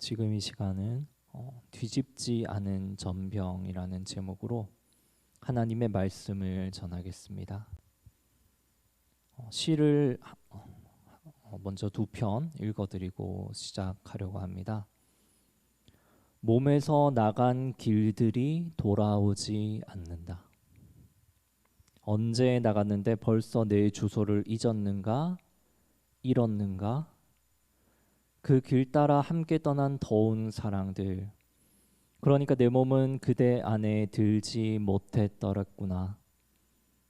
지금 이 시간은 뒤집지 않은 전병이라는 제목으로 하나님의 말씀을 전하겠습니다. 시를 먼저 두 편 읽어드리고 시작하려고 합니다. 몸에서 나간 길들이 돌아오지 않는다. 언제 나갔는데 벌써 내 주소를 잊었는가? 잃었는가? 그 길 따라 함께 떠난 더운 사랑들. 그러니까 내 몸은 그대 안에 들지 못했더랬구나.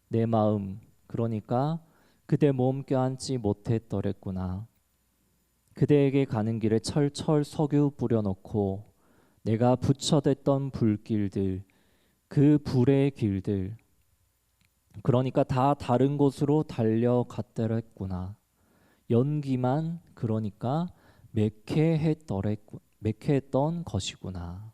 내 마음, 그러니까 그대 몸 껴안지 못했더랬구나. 그대에게 가는 길에 철철 석유 뿌려놓고 내가 붙여댔던 불길들, 그 불의 길들, 그러니까 다 다른 곳으로 달려갔더랬구나. 연기만, 그러니까 매캐했던 것이구나.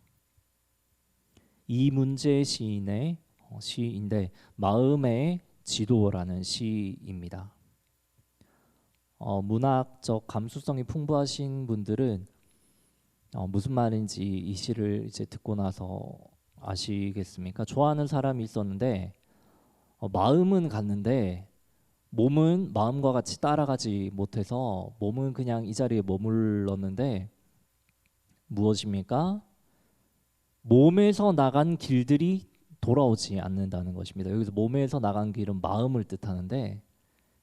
이 문제의 시인의 시인데 마음의 지도라는 시입니다. 문학적 감수성이 풍부하신 분들은 무슨 말인지 이 시를 이제 듣고 나서 아시겠습니까? 좋아하는 사람이 있었는데 마음은 갔는데 몸은 마음과 같이 따라가지 못해서 몸은 그냥 이 자리에 머물렀는데 무엇입니까? 몸에서 나간 길들이 돌아오지 않는다는 것입니다. 여기서 몸에서 나간 길은 마음을 뜻하는데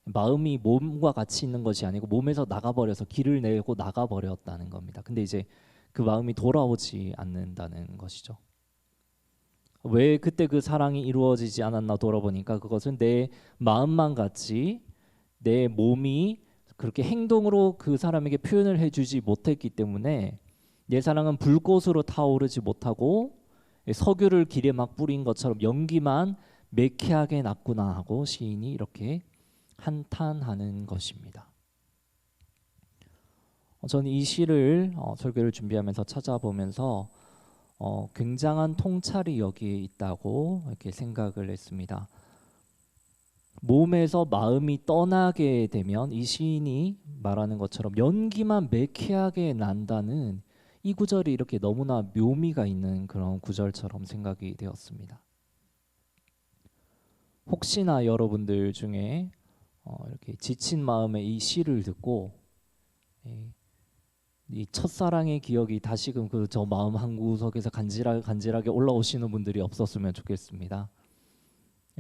마음이 몸과 같이 있는 것이 아니고 몸에서 나가버려서 길을 내고 나가버렸다는 겁니다. 근데 이제 그 마음이 돌아오지 않는다는 것이죠. 왜 그때 그 사랑이 이루어지지 않았나 돌아보니까 그것은 내 마음만 같이 내 몸이 그렇게 행동으로 그 사람에게 표현을 해주지 못했기 때문에 내 사랑은 불꽃으로 타오르지 못하고 석유를 길에 막 뿌린 것처럼 연기만 매캐하게 났구나 하고 시인이 이렇게 한탄하는 것입니다. 저는 이 시를 설교를 준비하면서 찾아보면서 굉장한 통찰이 여기에 있다고 이렇게 생각을 했습니다. 몸에서 마음이 떠나게 되면 이 시인이 말하는 것처럼 연기만 매캐하게 난다는 이 구절이 이렇게 너무나 묘미가 있는 그런 구절처럼 생각이 되었습니다. 혹시나 여러분들 중에 이렇게 지친 마음에 이 시를 듣고 이 첫사랑의 기억이 다시금 그 저 마음 한구석에서 간질하게 올라오시는 분들이 없었으면 좋겠습니다.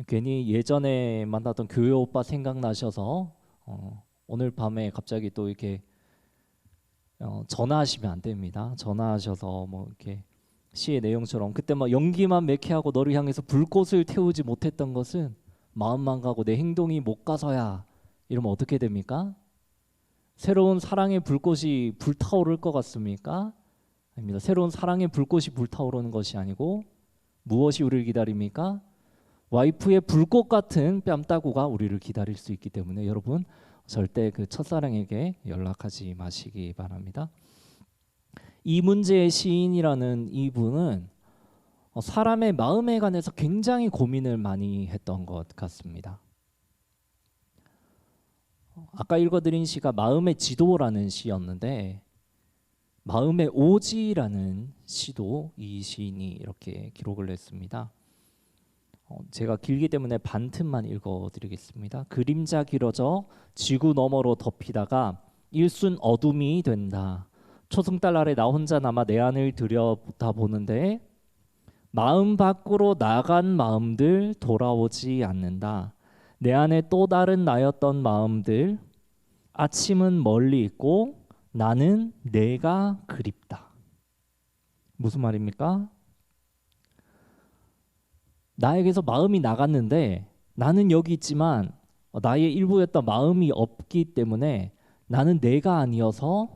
괜히 예전에 만났던 교회 오빠 생각나셔서 오늘 밤에 갑자기 또 이렇게 전화하시면 안 됩니다. 전화하셔서 뭐 이렇게 시의 내용처럼 그때 막 연기만 매캐하고 너를 향해서 불꽃을 태우지 못했던 것은 마음만 가고 내 행동이 못 가서야 이러면 어떻게 됩니까? 새로운 사랑의 불꽃이 불타오를 것 같습니까? 아닙니다. 새로운 사랑의 불꽃이 불타오르는 것이 아니고 무엇이 우리를 기다립니까? 와이프의 불꽃 같은 뺨따구가 우리를 기다릴 수 있기 때문에 여러분 절대 그 첫사랑에게 연락하지 마시기 바랍니다. 이 문제의 시인이라는 이분은 사람의 마음에 관해서 굉장히 고민을 많이 했던 것 같습니다. 아까 읽어드린 시가 마음의 지도라는 시였는데 마음의 오지라는 시도 이 시인이 이렇게 기록을 했습니다. 제가 길기 때문에 반틈만 읽어드리겠습니다. 그림자 길어져 지구 너머로 덮이다가 일순 어둠이 된다. 초승달 아래 나 혼자 남아 내 안을 들여다보는데 마음 밖으로 나간 마음들 돌아오지 않는다. 내 안에 또 다른 나였던 마음들 아침은 멀리 있고 나는 내가 그립다. 무슨 말입니까? 나에게서 마음이 나갔는데 나는 여기 있지만 나의 일부였던 마음이 없기 때문에 나는 내가 아니어서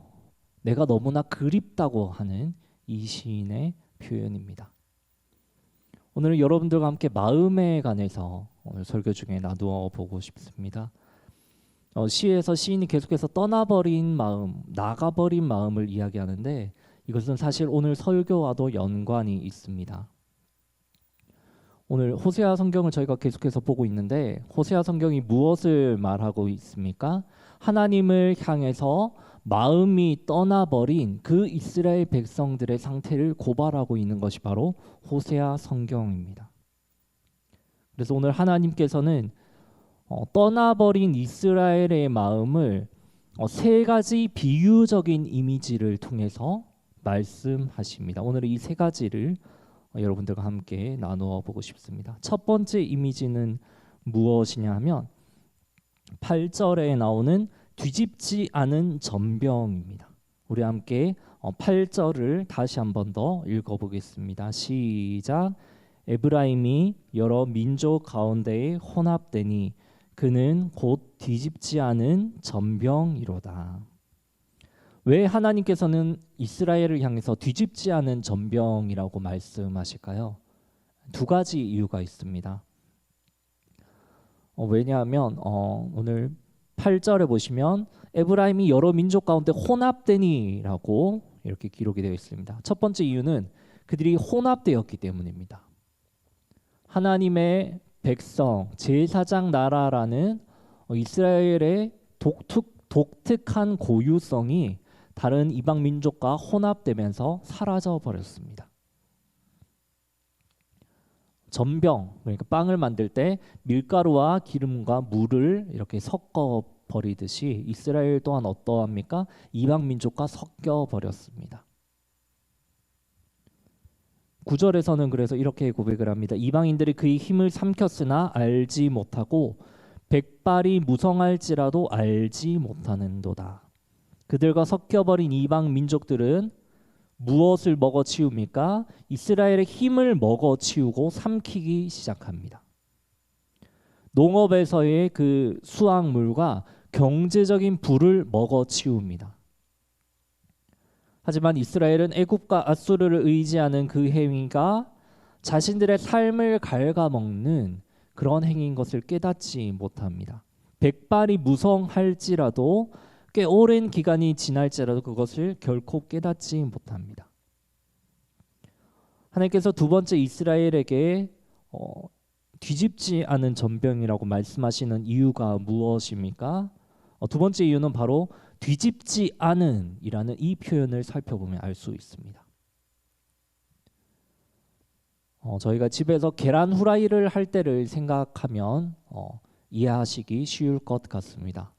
내가 너무나 그립다고 하는 이 시인의 표현입니다. 오늘은 여러분들과 함께 마음에 관해서 오늘 설교 중에 나누어 보고 싶습니다. 시에서 시인이 계속해서 떠나버린 마음, 나가버린 마음을 이야기하는데 이것은 사실 오늘 설교와도 연관이 있습니다. 오늘 호세아 성경을 저희가 계속해서 보고 있는데 호세아 성경이 무엇을 말하고 있습니까? 하나님을 향해서 마음이 떠나버린 그 이스라엘 백성들의 상태를 고발하고 있는 것이 바로 호세아 성경입니다. 그래서 오늘 하나님께서는 떠나버린 이스라엘의 마음을 세 가지 비유적인 이미지를 통해서 말씀하십니다. 오늘 이 세 가지를 여러분들과 함께 나누어 보고 싶습니다. 첫 번째 이미지는 무엇이냐 하면 8절에 나오는 뒤집지 않은 전병입니다. 우리 함께 8절을 다시 한 번 더 읽어보겠습니다. 시작. 에브라임이 여러 민족 가운데에 혼합되니 그는 곧 뒤집지 않은 전병이로다. 왜 하나님께서는 이스라엘을 향해서 뒤집지 않은 전병이라고 말씀하실까요? 두 가지 이유가 있습니다. 왜냐하면 오늘 8절에 보시면 에브라임이 여러 민족 가운데 혼합되니라고 이렇게 기록이 되어 있습니다. 첫 번째 이유는 그들이 혼합되었기 때문입니다. 하나님의 백성, 제사장 나라라는 이스라엘의 독특한 고유성이 다른 이방 민족과 혼합되면서 사라져 버렸습니다. 전병, 그러니까 빵을 만들 때 밀가루와 기름과 물을 이렇게 섞어 버리듯이 이스라엘 또한 어떠합니까? 이방 민족과 섞여 버렸습니다. 9절에서는 그래서 이렇게 고백을 합니다. 이방인들이 그의 힘을 삼켰으나 알지 못하고 백발이 무성할지라도 알지 못하는도다. 그들과 섞여버린 이방 민족들은 무엇을 먹어치웁니까? 이스라엘의 힘을 먹어치우고 삼키기 시작합니다. 농업에서의 그 수확물과 경제적인 부를 먹어치웁니다. 하지만 이스라엘은 애굽과 앗수르를 의지하는 그 행위가 자신들의 삶을 갉아먹는 그런 행위인 것을 깨닫지 못합니다. 백발이 무성할지라도 꽤 오랜 기간이 지날지라도 그것을 결코 깨닫지 못합니다. 하나님께서 두 번째 이스라엘에게 뒤집지 않은 전병이라고 말씀하시는 이유가 무엇입니까? 두 번째 이유는 바로 뒤집지 않은 이라는 이 표현을 살펴보면 알 수 있습니다. 저희가 집에서 계란 후라이를 할 때를 생각하면 이해하시기 쉬울 것 같습니다.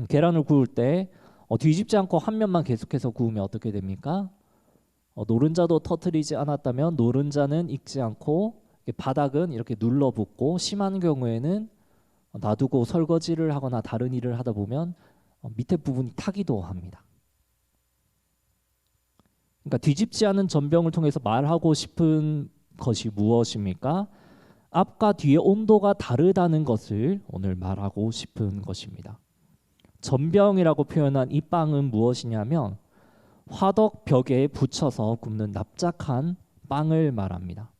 계란을 구울 때 뒤집지 않고 한 면만 계속해서 구우면 어떻게 됩니까? 노른자도 터뜨리지 않았다면 노른자는 익지 않고 바닥은 이렇게 눌러붙고 심한 경우에는 놔두고 설거지를 하거나 다른 일을 하다 보면 밑에 부분이 타기도 합니다. 그러니까 뒤집지 않은 전병을 통해서 말하고 싶은 것이 무엇입니까? 앞과 뒤의 온도가 다르다는 것을 오늘 말하고 싶은 것입니다. 전병이라고 표현한 이 빵은 무엇이냐면 화덕 벽에 붙여서 굽는 납작한 빵을 말합니다.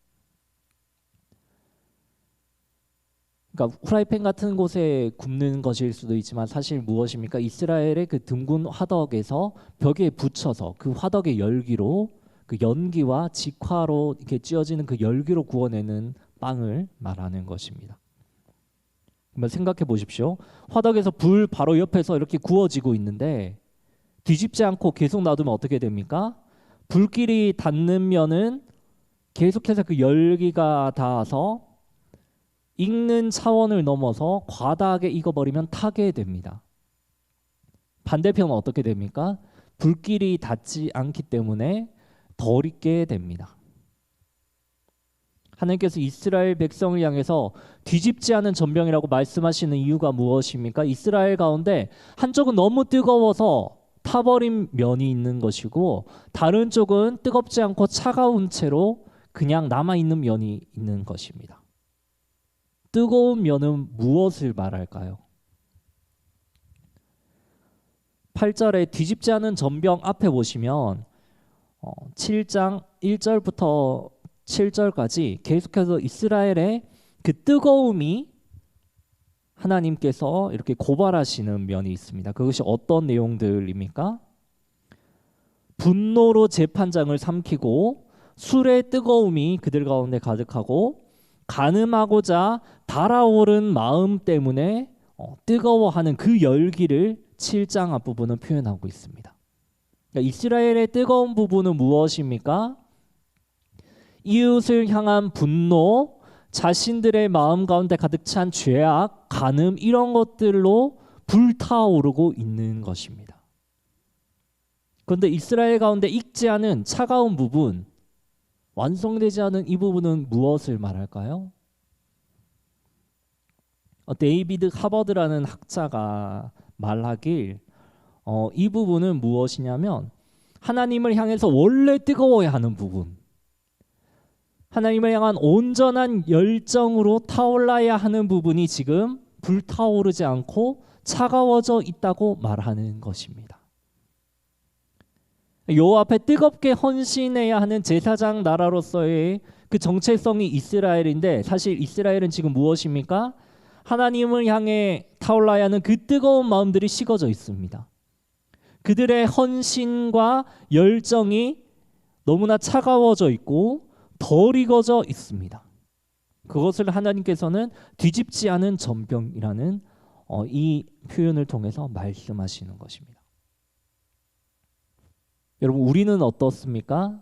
그러니까 후라이팬 같은 곳에 굽는 것일 수도 있지만 사실 무엇입니까? 이스라엘의 그 둥근 화덕에서 벽에 붙여서 그 화덕의 열기로 그 연기와 직화로 이렇게 찧어지는 그 열기로 구워내는 빵을 말하는 것입니다. 한번 생각해 보십시오. 화덕에서 불 바로 옆에서 이렇게 구워지고 있는데 뒤집지 않고 계속 놔두면 어떻게 됩니까? 불길이 닿는 면은 계속해서 그 열기가 닿아서 익는 차원을 넘어서 과다하게 익어버리면 타게 됩니다. 반대편은 어떻게 됩니까? 불길이 닿지 않기 때문에 덜 익게 됩니다. 하나님께서 이스라엘 백성을 향해서 뒤집지 않은 전병이라고 말씀하시는 이유가 무엇입니까? 이스라엘 가운데 한쪽은 너무 뜨거워서 타버린 면이 있는 것이고 다른 쪽은 뜨겁지 않고 차가운 채로 그냥 남아있는 면이 있는 것입니다. 뜨거운 면은 무엇을 말할까요? 8절에 뒤집지 않은 전병 앞에 보시면 7장 1절부터 7절까지 계속해서 이스라엘의 그 뜨거움이 하나님께서 이렇게 고발하시는 면이 있습니다. 그것이 어떤 내용들입니까? 분노로 재판장을 삼키고 술의 뜨거움이 그들 가운데 가득하고 가늠하고자 달아오른 마음 때문에 뜨거워하는 그 열기를 7장 앞부분은 표현하고 있습니다. 그러니까 이스라엘의 뜨거운 부분은 무엇입니까? 이웃을 향한 분노, 자신들의 마음 가운데 가득 찬 죄악, 간음 이런 것들로 불타오르고 있는 것입니다. 그런데 이스라엘 가운데 익지 않은 차가운 부분, 완성되지 않은 이 부분은 무엇을 말할까요? 데이비드 하버드라는 학자가 말하길 이 부분은 무엇이냐면 하나님을 향해서 원래 뜨거워야 하는 부분, 하나님을 향한 온전한 열정으로 타올라야 하는 부분이 지금 불타오르지 않고 차가워져 있다고 말하는 것입니다. 여호와 앞에 뜨겁게 헌신해야 하는 제사장 나라로서의 그 정체성이 이스라엘인데, 사실 이스라엘은 지금 무엇입니까? 하나님을 향해 타올라야 하는 그 뜨거운 마음들이 식어져 있습니다. 그들의 헌신과 열정이 너무나 차가워져 있고 덜 익어져 있습니다. 그것을 하나님께서는 뒤집지 않은 전병이라는 이 표현을 통해서 말씀하시는 것입니다. 여러분, 우리는 어떻습니까?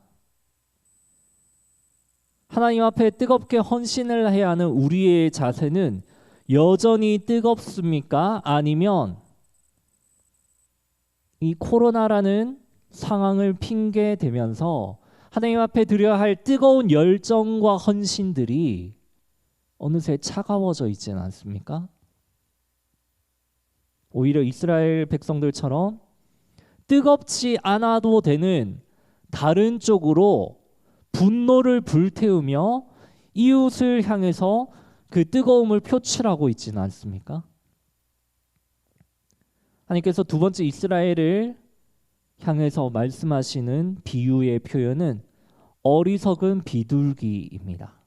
하나님 앞에 뜨겁게 헌신을 해야 하는 우리의 자세는 여전히 뜨겁습니까? 아니면 이 코로나라는 상황을 핑계 대면서 하나님 앞에 드려야 할 뜨거운 열정과 헌신들이 어느새 차가워져 있지는 않습니까? 오히려 이스라엘 백성들처럼 뜨겁지 않아도 되는 다른 쪽으로 분노를 불태우며 이웃을 향해서 그 뜨거움을 표출하고 있지는 않습니까? 하나님께서 두 번째 이스라엘을 향해서 말씀하시는 비유의 표현은 어리석은 비둘기입니다.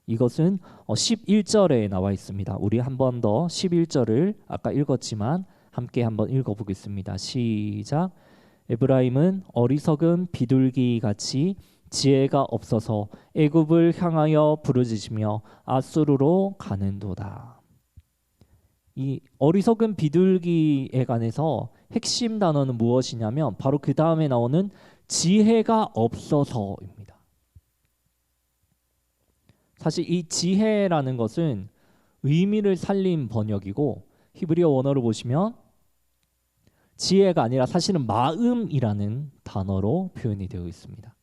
이것은 11절에 나와 있습니다. 우리 한 번 더 11절을 아까 읽었지만 함께 한번 읽어보겠습니다. 시작. 에브라임은 어리석은 비둘기 같이 지혜가 없어서 애굽을 향하여 부르짖으며 아수르로 가는도다. 이 어리석은 비둘기에 관해서 핵심 단어는 무엇이냐면 바로 그 다음에 나오는 지혜가 없어서입니다. 사실 이 지혜라는 것은 의미를 살린 번역이고, 히브리어 원어를 보시면 지혜가 아니라 사실은 마음이라는 단어로 표현이 되어 있습니다.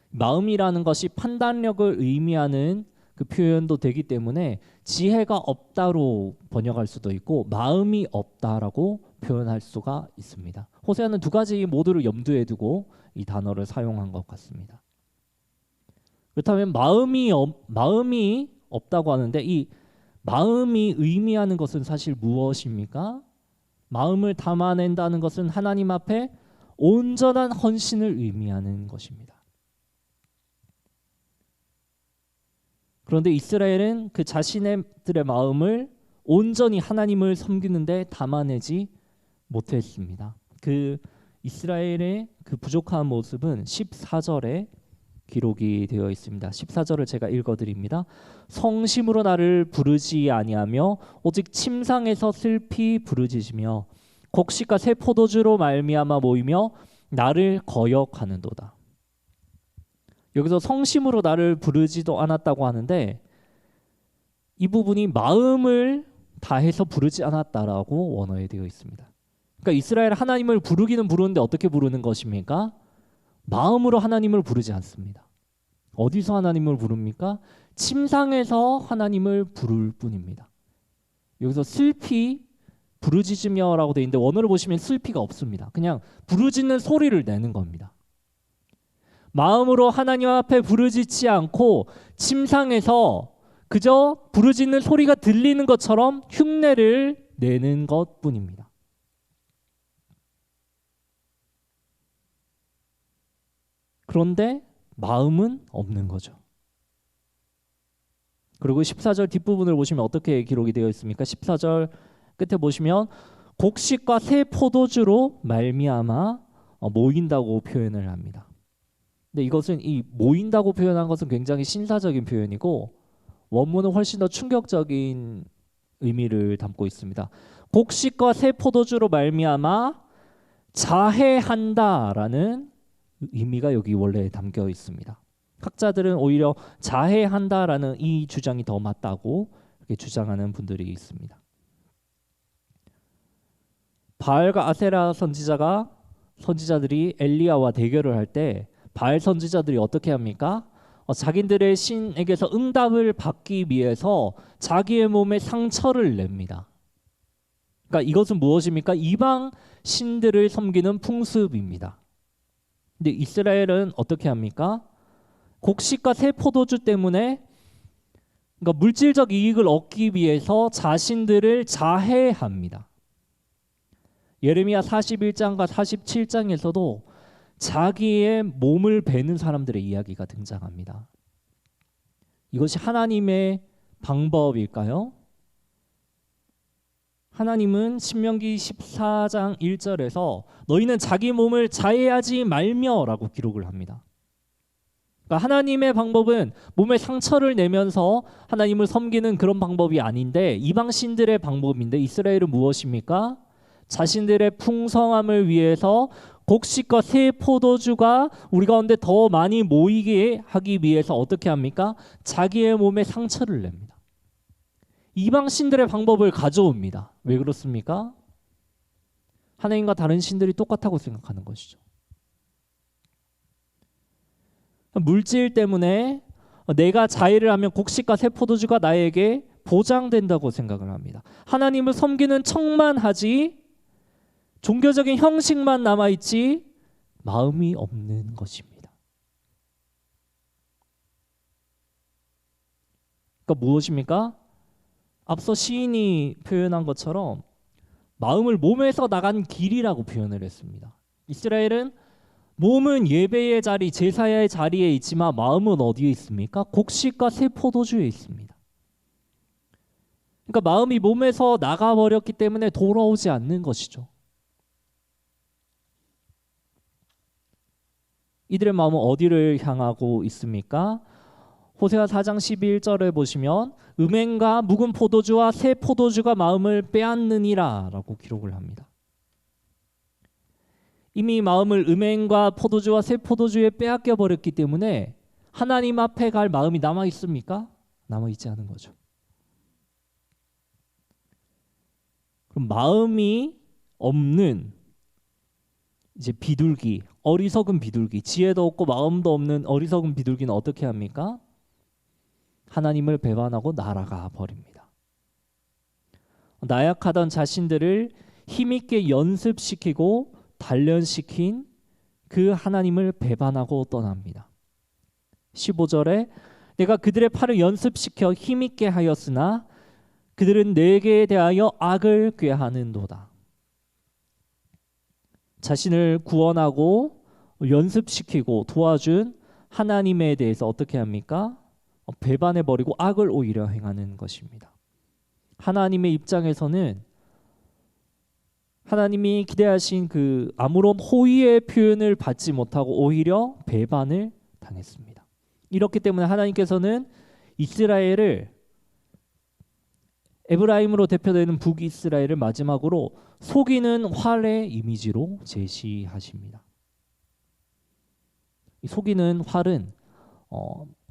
마음이라는 것이 판단력을 의미하는 그 표현도 되기 때문에 지혜가 없다로 번역할 수도 있고 마음이 없다라고 표현할 수가 있습니다. 호세아는 두 가지 모두를 염두에 두고 이 단어를 사용한 것 같습니다. 그렇다면 마음이 없다고 하는데 이 마음이 의미하는 것은 사실 무엇입니까? 마음을 담아낸다는 것은 하나님 앞에 온전한 헌신을 의미하는 것입니다. 그런데 이스라엘은 그 자신들의 마음을 온전히 하나님을 섬기는데 담아내지 못했습니다. 그 이스라엘의 그 부족한 모습은 14절에 기록이 되어 있습니다. 14절을 제가 읽어드립니다. 성심으로 나를 부르지 아니하며 오직 침상에서 슬피 부르짖으며 곡식과 새 포도주로 말미암아 모이며 나를 거역하는도다. 여기서 성심으로 나를 부르지도 않았다고 하는데 이 부분이 마음을 다해서 부르지 않았다라고 원어에 되어 있습니다. 그러니까 이스라엘 하나님을 부르기는 부르는데 어떻게 부르는 것입니까? 마음으로 하나님을 부르지 않습니다. 어디서 하나님을 부릅니까? 침상에서 하나님을 부를 뿐입니다. 여기서 슬피 부르짖으며라고 되어 있는데 원어를 보시면 슬피가 없습니다. 그냥 부르짖는 소리를 내는 겁니다. 마음으로 하나님 앞에 부르짖지 않고 침상에서 그저 부르짖는 소리가 들리는 것처럼 흉내를 내는 것뿐입니다. 그런데 마음은 없는 거죠. 그리고 14절 뒷부분을 보시면 어떻게 기록이 되어 있습니까? 14절 끝에 보시면 곡식과 새 포도주로 말미암아 모인다고 표현을 합니다. 근데 이것은 이 모인다고 표현한 것은 굉장히 신사적인 표현이고 원문은 훨씬 더 충격적인 의미를 담고 있습니다. 곡식과 새 포도주로 말미암아 자해한다라는 의미가 여기 원래 담겨 있습니다. 학자들은 오히려 자해한다라는 이 주장이 더 맞다고 이렇게 주장하는 분들이 있습니다. 바알과 아세라 선지자들이 엘리야와 대결을 할 때 바알 선지자들이 어떻게 합니까? 자기들의 신에게서 응답을 받기 위해서 자기의 몸에 상처를 냅니다. 그러니까 이것은 무엇입니까? 이방 신들을 섬기는 풍습입니다. 근데 이스라엘은 어떻게 합니까? 곡식과 새 포도주 때문에, 그러니까 물질적 이익을 얻기 위해서 자신들을 자해합니다. 예레미야 41장과 47장에서도 자기의 몸을 베는 사람들의 이야기가 등장합니다. 이것이 하나님의 방법일까요? 하나님은 신명기 14장 1절에서 너희는 자기 몸을 자해하지 말며라고 기록을 합니다. 그러니까 하나님의 방법은 몸에 상처를 내면서 하나님을 섬기는 그런 방법이 아닌데, 이방 신들의 방법인데, 이스라엘은 무엇입니까? 자신들의 풍성함을 위해서 곡식과 새 포도주가 우리 가운데 더 많이 모이게 하기 위해서 어떻게 합니까? 자기의 몸에 상처를 냅니다. 이방 신들의 방법을 가져옵니다. 왜 그렇습니까? 하나님과 다른 신들이 똑같다고 생각하는 것이죠. 물질 때문에 내가 자해를 하면 곡식과 새 포도주가 나에게 보장된다고 생각을 합니다. 하나님을 섬기는 척만 하지 종교적인 형식만 남아있지 마음이 없는 것입니다. 그러니까 무엇입니까? 앞서 시인이 표현한 것처럼 마음을 몸에서 나간 길이라고 표현을 했습니다. 이스라엘은 몸은 예배의 자리, 제사의 자리에 있지만 마음은 어디에 있습니까? 곡식과 새 포도주에 있습니다. 그러니까 마음이 몸에서 나가버렸기 때문에 돌아오지 않는 것이죠. 이들의 마음은 어디를 향하고 있습니까? 호세아 4장 11절에 보시면 음행과 묵은 포도주와 새 포도주가 마음을 빼앗느니라 라고 기록을 합니다. 이미 마음을 음행과 포도주와 새 포도주에 빼앗겨 버렸기 때문에 하나님 앞에 갈 마음이 남아 있습니까? 남아 있지 않은 거죠. 그럼 마음이 없는 이제 비둘기, 어리석은 비둘기, 지혜도 없고 마음도 없는 어리석은 비둘기는 어떻게 합니까? 하나님을 배반하고 날아가 버립니다. 나약하던 자신들을 힘있게 연습시키고 단련시킨 그 하나님을 배반하고 떠납니다. 15절에 내가 그들의 팔을 연습시켜 힘있게 하였으나 그들은 내게 대하여 악을 꾀하는도다. 자신을 구원하고 연습시키고 도와준 하나님에 대해서 어떻게 합니까? 배반해버리고 악을 오히려 행하는 것입니다. 하나님의 입장에서는 하나님이 기대하신 그 아무런 호의의 표현을 받지 못하고 오히려 배반을 당했습니다. 이렇기 때문에 하나님께서는 이스라엘을, 에브라임으로 대표되는 북이스라엘을 마지막으로 속이는 활의 이미지로 제시하십니다. 이 속이는 활은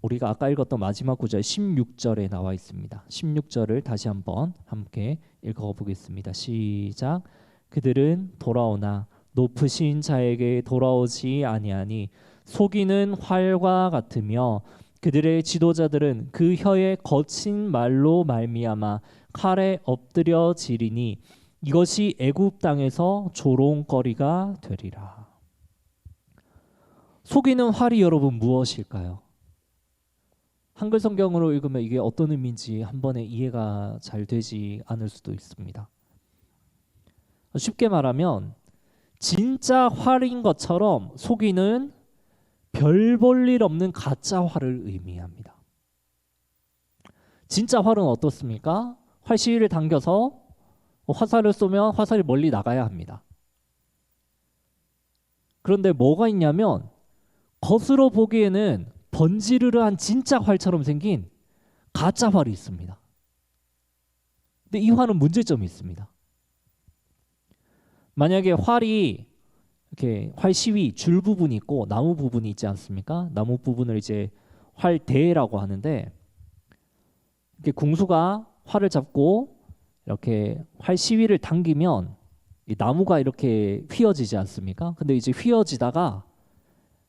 우리가 아까 읽었던 마지막 구절 16절에 나와 있습니다. 16절을 다시 한번 함께 읽어보겠습니다. 시작. 그들은 돌아오나 높으신 자에게 돌아오지 아니하니 속이는 활과 같으며 그들의 지도자들은 그 혀의 거친 말로 말미암아 칼에 엎드려지리니 이것이 애굽 땅에서 조롱거리가 되리라. 속이는 활이 여러분 무엇일까요? 한글 성경으로 읽으면 이게 어떤 의미인지 한 번에 이해가 잘 되지 않을 수도 있습니다. 쉽게 말하면 진짜 활인 것처럼 속이는 별 볼 일 없는 가짜 활을 의미합니다. 진짜 활은 어떻습니까? 활시위를 당겨서 화살을 쏘면 화살이 멀리 나가야 합니다. 그런데 뭐가 있냐면 겉으로 보기에는 번지르르한 진짜 활처럼 생긴 가짜 활이 있습니다. 근데 이 활은 문제점이 있습니다. 만약에 활이 이렇게 활 시위 줄 부분이 있고 나무 부분이 있지 않습니까? 나무 부분을 이제 활대라고 하는데, 이렇게 궁수가 활을 잡고 이렇게 활 시위를 당기면 이 나무가 이렇게 휘어지지 않습니까? 근데 이제 휘어지다가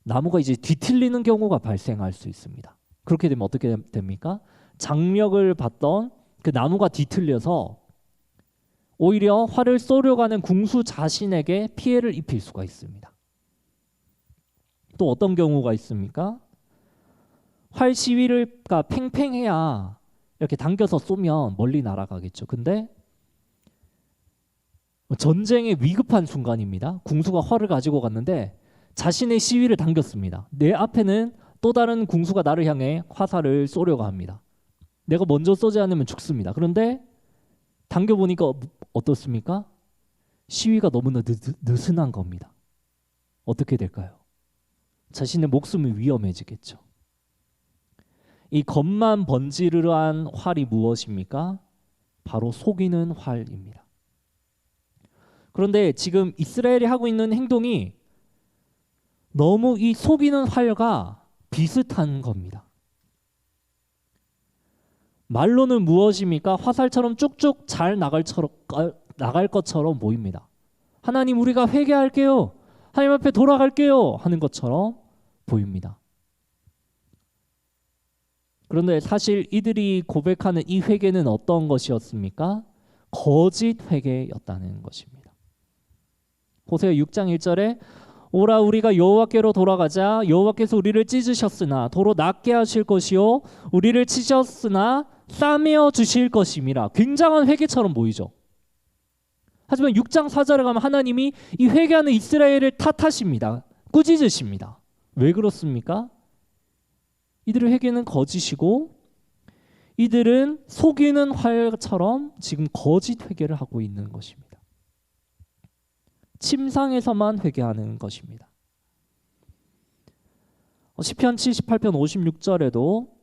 나무가 이제 뒤틀리는 경우가 발생할 수 있습니다. 그렇게 되면 어떻게 됩니까? 장력을 받던 그 나무가 뒤틀려서 오히려 활을 쏘려가는 궁수 자신에게 피해를 입힐 수가 있습니다. 또 어떤 경우가 있습니까? 활 시위가 팽팽해야 이렇게 당겨서 쏘면 멀리 날아가겠죠. 근데 전쟁의 위급한 순간입니다. 궁수가 활을 가지고 갔는데 자신의 시위를 당겼습니다. 내 앞에는 또 다른 궁수가 나를 향해 화살을 쏘려고 합니다. 내가 먼저 쏘지 않으면 죽습니다. 그런데 당겨보니까 어떻습니까? 시위가 너무나 느슨한 겁니다. 어떻게 될까요? 자신의 목숨이 위험해지겠죠. 이 겁만 번지르르한 활이 무엇입니까? 바로 속이는 활입니다. 그런데 지금 이스라엘이 하고 있는 행동이 너무 이 속이는 활과 비슷한 겁니다. 말로는 무엇입니까? 화살처럼 쭉쭉 잘 나갈 것처럼 보입니다. 하나님, 우리가 회개할게요. 하나님 앞에 돌아갈게요. 하는 것처럼 보입니다. 그런데 사실 이들이 고백하는 이 회개는 어떤 것이었습니까? 거짓 회개였다는 것입니다. 호세아 6장 1절에 오라 우리가 여호와께로 돌아가자. 여호와께서 우리를 찢으셨으나 도로 낫게 하실 것이요 우리를 치셨으나 싸매어 주실 것임이라. 굉장한 회개처럼 보이죠. 하지만 6장 4절에 가면 하나님이 이 회개하는 이스라엘을 탓하십니다. 꾸짖으십니다. 왜 그렇습니까? 이들의 회개는 거짓이고 이들은 속이는 활처럼 지금 거짓 회개를 하고 있는 것입니다. 침상에서만 회개하는 것입니다. 시편 78편 56절에도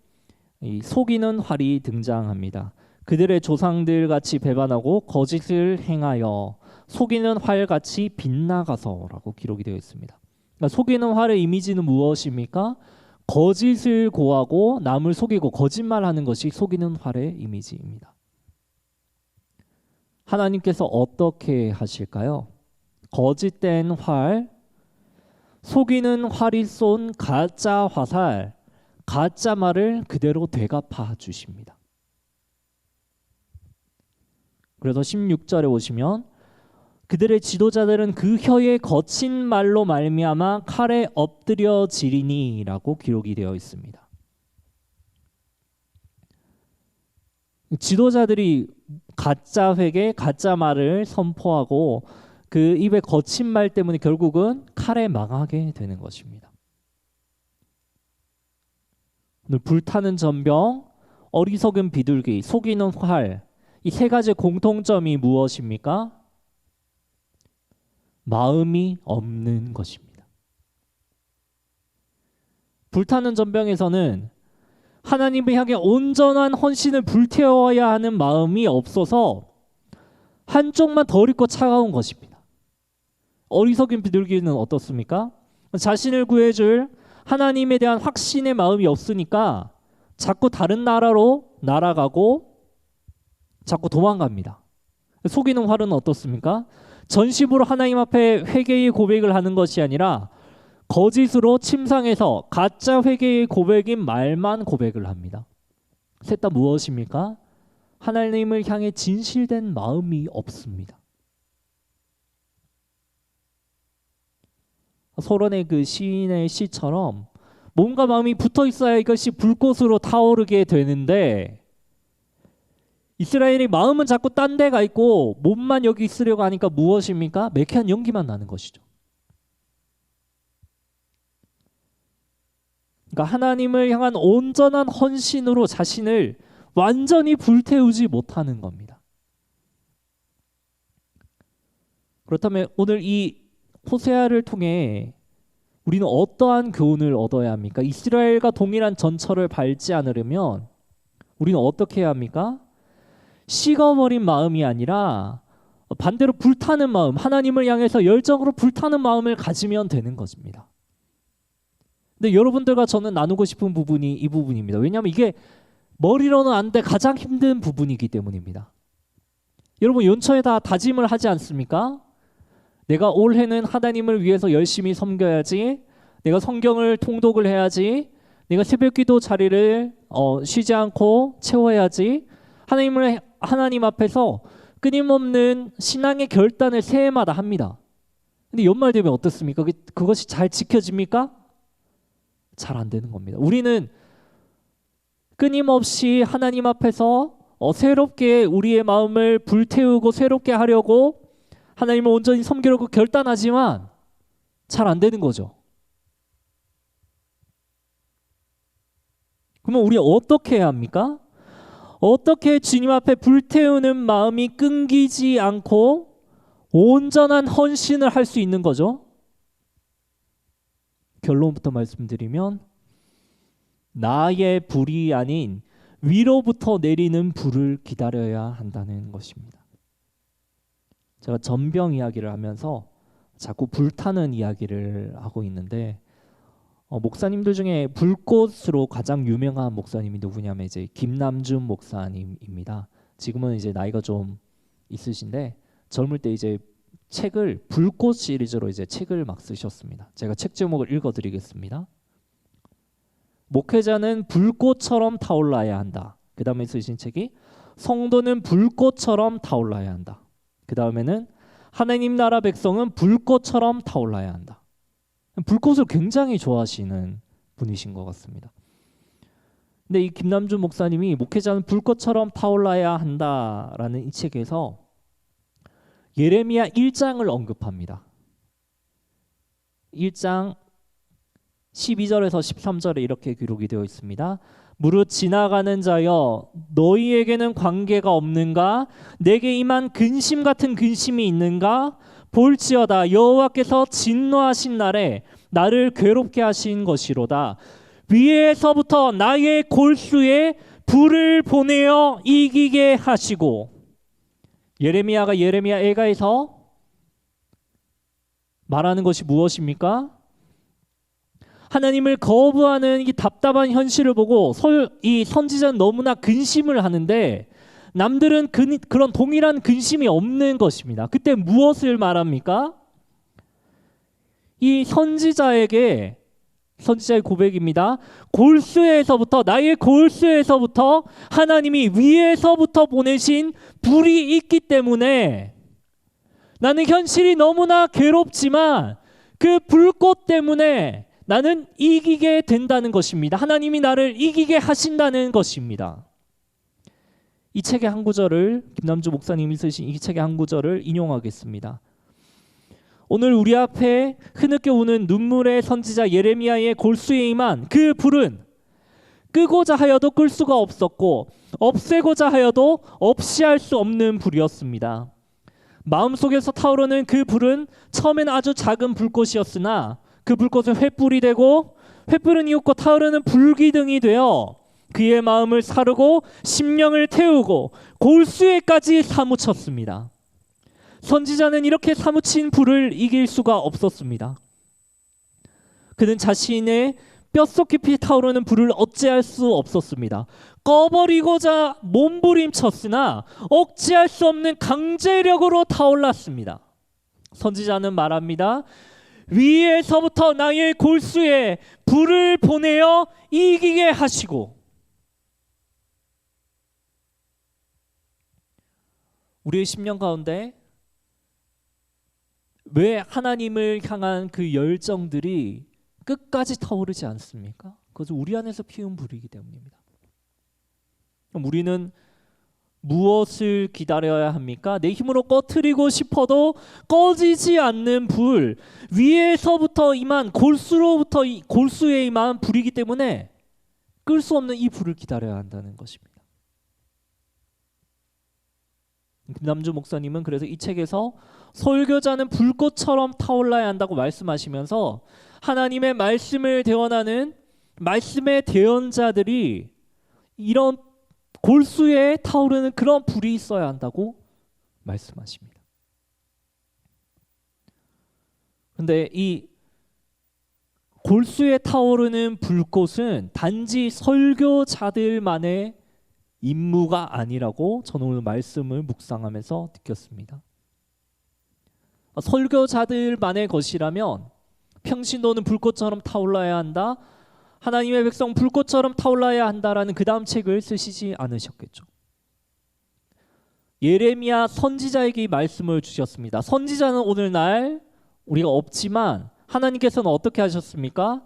이 속이는 활이 등장합니다. 그들의 조상들 같이 배반하고 거짓을 행하여 속이는 활같이 빗나가서라고 기록이 되어 있습니다. 그러니까 속이는 활의 이미지는 무엇입니까? 거짓을 고하고 남을 속이고 거짓말하는 것이 속이는 활의 이미지입니다. 하나님께서 어떻게 하실까요? 거짓된 활, 속이는 활이 쏜 가짜 화살, 가짜 말을 그대로 되갚아 주십니다. 그래서 16절에 보시면 그들의 지도자들은 그 혀의 거친 말로 말미암아 칼에 엎드려지리니라고 기록이 되어 있습니다. 지도자들이 가짜 회개, 가짜 말을 선포하고 그 입에 거친 말 때문에 결국은 칼에 망하게 되는 것입니다. 오늘 불타는 전병, 어리석은 비둘기, 속이는 활, 이 세 가지 공통점이 무엇입니까? 마음이 없는 것입니다. 불타는 전병에서는 하나님을 향해 온전한 헌신을 불태워야 하는 마음이 없어서 한쪽만 더 익고 차가운 것입니다. 어리석은 비둘기는 어떻습니까? 자신을 구해줄 하나님에 대한 확신의 마음이 없으니까 자꾸 다른 나라로 날아가고 자꾸 도망갑니다. 속이는 활은 어떻습니까? 전심으로 하나님 앞에 회개의 고백을 하는 것이 아니라 거짓으로 침상에서 가짜 회개의 고백인 말만 고백을 합니다. 셋 다 무엇입니까? 하나님을 향해 진실된 마음이 없습니다. 소론의 그 시인의 시처럼 몸과 마음이 붙어 있어야 이것이 불꽃으로 타오르게 되는데 이스라엘이 마음은 자꾸 딴 데가 있고 몸만 여기 있으려고 하니까 무엇입니까? 매캐한 연기만 나는 것이죠. 그러니까 하나님을 향한 온전한 헌신으로 자신을 완전히 불태우지 못하는 겁니다. 그렇다면 오늘 이 호세아를 통해 우리는 어떠한 교훈을 얻어야 합니까? 이스라엘과 동일한 전철을 밟지 않으려면 우리는 어떻게 해야 합니까? 식어버린 마음이 아니라 반대로 불타는 마음, 하나님을 향해서 열정으로 불타는 마음을 가지면 되는 것입니다. 근데 여러분들과 저는 나누고 싶은 부분이 이 부분입니다. 왜냐하면 이게 머리로는 안 돼 가장 힘든 부분이기 때문입니다. 여러분 연초에 다 다짐을 하지 않습니까? 내가 올해는 하나님을 위해서 열심히 섬겨야지, 내가 성경을 통독을 해야지, 내가 새벽기도 자리를 쉬지 않고 채워야지, 하나님 앞에서 끊임없는 신앙의 결단을 새해마다 합니다. 근데 연말 되면 어떻습니까? 그것이 잘 지켜집니까? 잘 안 되는 겁니다. 우리는 끊임없이 하나님 앞에서 새롭게 우리의 마음을 불태우고 새롭게 하려고 하나님을 온전히 섬기려고 결단하지만 잘 안 되는 거죠. 그러면 우리 어떻게 해야 합니까? 어떻게 주님 앞에 불태우는 마음이 끊기지 않고 온전한 헌신을 할 수 있는 거죠? 결론부터 말씀드리면 나의 불이 아닌 위로부터 내리는 불을 기다려야 한다는 것입니다. 제가 전병 이야기를 하면서 자꾸 불타는 이야기를 하고 있는데 목사님들 중에 불꽃으로 가장 유명한 목사님이 누구냐면 이제 김남준 목사님입니다. 지금은 이제 나이가 좀 있으신데 젊을 때 이제 책을 불꽃 시리즈로 이제 책을 막 쓰셨습니다. 제가 책 제목을 읽어드리겠습니다. 목회자는 불꽃처럼 타올라야 한다. 그 다음에 쓰신 책이 성도는 불꽃처럼 타올라야 한다. 그 다음에는 하나님 나라 백성은 불꽃처럼 타올라야 한다. 불꽃을 굉장히 좋아하시는 분이신 것 같습니다. 근데 이 김남준 목사님이 목회자는 불꽃처럼 타올라야 한다라는 이 책에서 예레미야 1장을 언급합니다. 1장 12절에서 13절에 이렇게 기록이 되어 있습니다. 무릇 지나가는 자여 너희에게는 관계가 없는가? 내게 임한 근심 같은 근심이 있는가? 볼지어다 여호와께서 진노하신 날에 나를 괴롭게 하신 것이로다. 위에서부터 나의 골수에 불을 보내어 이기게 하시고. 예레미야가 예레미야 애가에서 말하는 것이 무엇입니까? 하나님을 거부하는 이 답답한 현실을 보고 이 선지자는 너무나 근심을 하는데 남들은 그런 동일한 근심이 없는 것입니다. 그때 무엇을 말합니까? 이 선지자의 고백입니다. 골수에서부터 나의 골수에서부터 하나님이 위에서부터 보내신 불이 있기 때문에 나는 현실이 너무나 괴롭지만 그 불꽃 때문에 나는 이기게 된다는 것입니다. 하나님이 나를 이기게 하신다는 것입니다. 이 책의 한 구절을 김남주 목사님이 쓰신 이 책의 한 구절을 인용하겠습니다. 오늘 우리 앞에 흐느껴 오는 눈물의 선지자 예레미야의 골수에 임한 그 불은 끄고자 하여도 끌 수가 없었고 없애고자 하여도 없이 할 수 없는 불이었습니다. 마음속에서 타오르는 그 불은 처음에는 아주 작은 불꽃이었으나 그 불꽃은 횃불이 되고 횃불은 이웃고 타오르는 불기둥이 되어 그의 마음을 사르고 심령을 태우고 골수에까지 사무쳤습니다. 선지자는 이렇게 사무친 불을 이길 수가 없었습니다. 그는 자신의 뼛속 깊이 타오르는 불을 어찌할 수 없었습니다. 꺼버리고자 몸부림쳤으나 억제할 수 없는 강제력으로 타올랐습니다. 선지자는 말합니다. 위에서부터 나의 골수에 불을 보내어 이기게 하시고. 우리의 심령 가운데 왜 하나님을 향한 그 열정들이 끝까지 타오르지 않습니까? 그것은 우리 안에서 피운 불이기 때문입니다. 그럼 우리는 무엇을 기다려야 합니까? 내 힘으로 꺼트리고 싶어도 꺼지지 않는 불, 위에서부터 임한 골수에 임한 불이기 때문에 끌 수 없는 이 불을 기다려야 한다는 것입니다. 김남주 목사님은 그래서 이 책에서 설교자는 불꽃처럼 타올라야 한다고 말씀하시면서 하나님의 말씀을 대원하는 말씀의 대언자들이 이런 골수에 타오르는 그런 불이 있어야 한다고 말씀하십니다. 그런데 이 골수에 타오르는 불꽃은 단지 설교자들만의 임무가 아니라고 저는 오늘 말씀을 묵상하면서 느꼈습니다. 설교자들만의 것이라면 평신도는 불꽃처럼 타올라야 한다, 하나님의 백성 불꽃처럼 타올라야 한다라는 그 다음 책을 쓰시지 않으셨겠죠. 예레미야 선지자에게 이 말씀을 주셨습니다. 선지자는 오늘날 우리가 없지만 하나님께서는 어떻게 하셨습니까?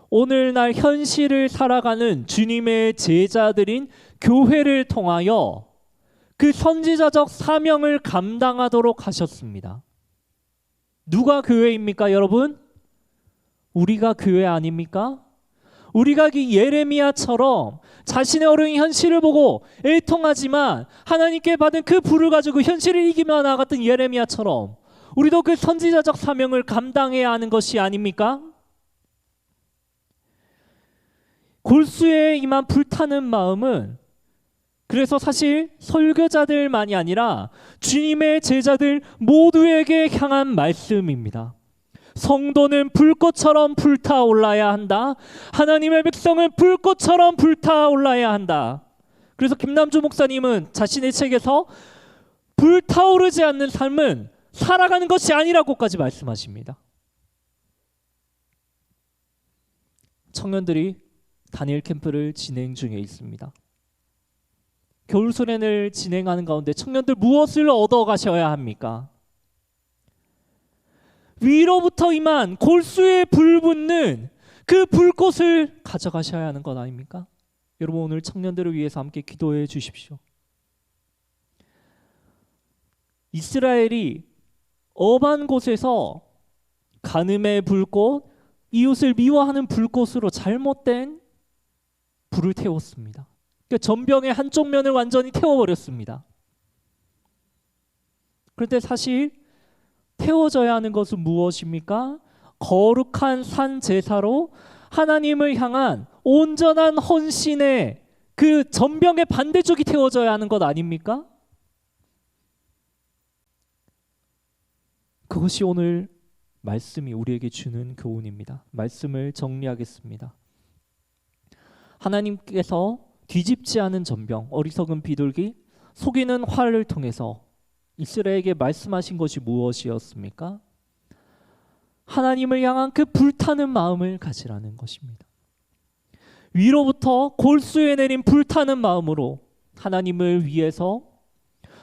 오늘날 현실을 살아가는 주님의 제자들인 교회를 통하여 그 선지자적 사명을 감당하도록 하셨습니다. 누가 교회입니까, 여러분? 우리가 교회 아닙니까? 우리가 이 예레미야처럼 자신의 어려운 현실을 보고 애통하지만 하나님께 받은 그 불을 가지고 현실을 이기며 나아갔던 예레미야처럼 우리도 그 선지자적 사명을 감당해야 하는 것이 아닙니까? 골수에 임한 불타는 마음은 그래서 사실 설교자들만이 아니라 주님의 제자들 모두에게 향한 말씀입니다. 성도는 불꽃처럼 불타올라야 한다. 하나님의 백성은 불꽃처럼 불타올라야 한다. 그래서 김남주 목사님은 자신의 책에서 불타오르지 않는 삶은 살아가는 것이 아니라고까지 말씀하십니다. 청년들이 다니엘 캠프를 진행 중에 있습니다. 겨울 수련을 진행하는 가운데 청년들 무엇을 얻어 가셔야 합니까? 위로부터 임한 골수에 불붙는 그 불꽃을 가져가셔야 하는 것 아닙니까? 여러분, 오늘 청년들을 위해서 함께 기도해 주십시오. 이스라엘이 엄한 곳에서 간음의 불꽃, 이웃을 미워하는 불꽃으로 잘못된 불을 태웠습니다. 그러니까 전병의 한쪽 면을 완전히 태워버렸습니다. 그런데 사실 태워져야 하는 것은 무엇입니까? 거룩한 산 제사로 하나님을 향한 온전한 헌신의 그 전병의 반대쪽이 태워져야 하는 것 아닙니까? 그것이 오늘 말씀이 우리에게 주는 교훈입니다. 말씀을 정리하겠습니다. 하나님께서 뒤집지 않은 전병, 어리석은 비둘기, 속이는 활을 통해서 이스라엘에게 말씀하신 것이 무엇이었습니까? 하나님을 향한 그 불타는 마음을 가지라는 것입니다. 위로부터 골수에 내린 불타는 마음으로 하나님을 위해서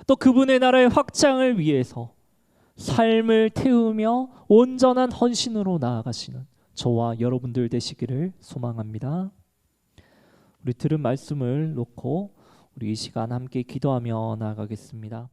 또 그분의 나라의 확장을 위해서 삶을 태우며 온전한 헌신으로 나아가시는 저와 여러분들 되시기를 소망합니다. 우리 들은 말씀을 놓고 우리 이 시간 함께 기도하며 나아가겠습니다.